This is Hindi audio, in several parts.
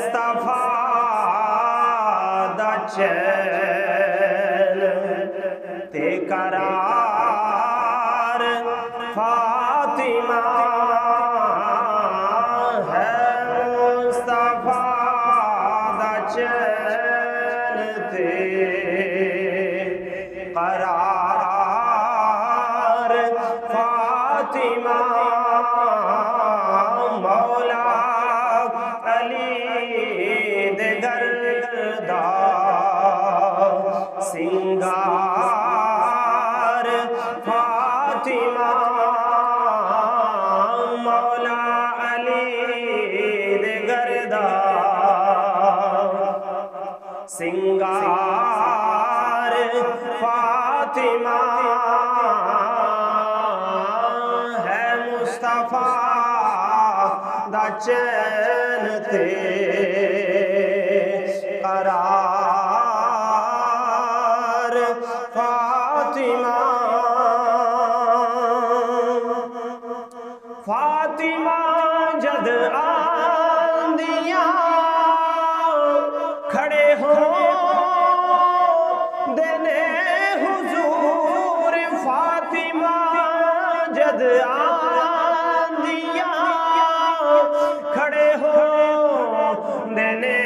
मुस्तफा दा चैन ते करार फातिमा है मुस्तफा दा चैन ते करार फातिमा मौला अली दे गर्दा सिंगार फातिमा मौला अली दे गर्दा सिंगार फातिमा है मुस्तफा दा चैन ते करार फातिमा फातिमा जद आंदिया खड़े हो देने हुजूर फातिमा जद आंदिया खड़े हो देने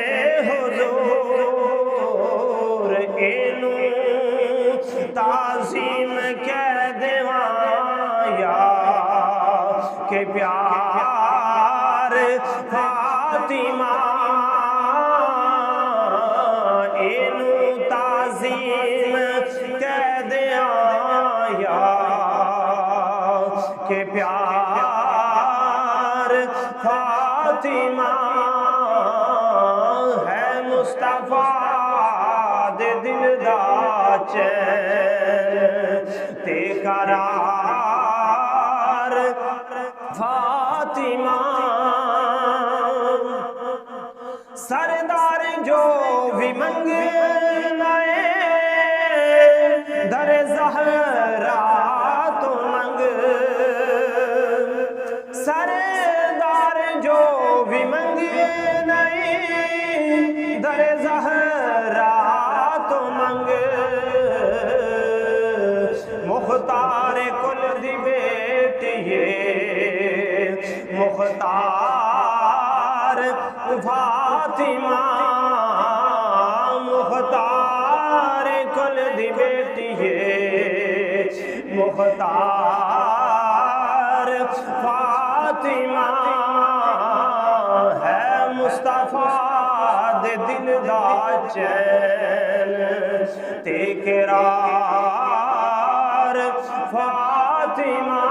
हुजूर इनू ताज़ीम कह देवाया के प्यार फातिमा इनू ताज़ीम कह देवाया के प्यार फातिमा है मुस्तफा दे दिल दा चैन ते करार फातिमा सरदार जो भी मंगनाए दर ज़हरा तो मंग सरदार जो भी मंगनाए दर ज़हरा तो मंग मुख्तार कुल दी बेटिए मुख्तार फातिमा मुख्तार कुल दी बेटिए मुख्तार फातिमा है मुस्तफा दे दिल दा चैन ते करार फातिमा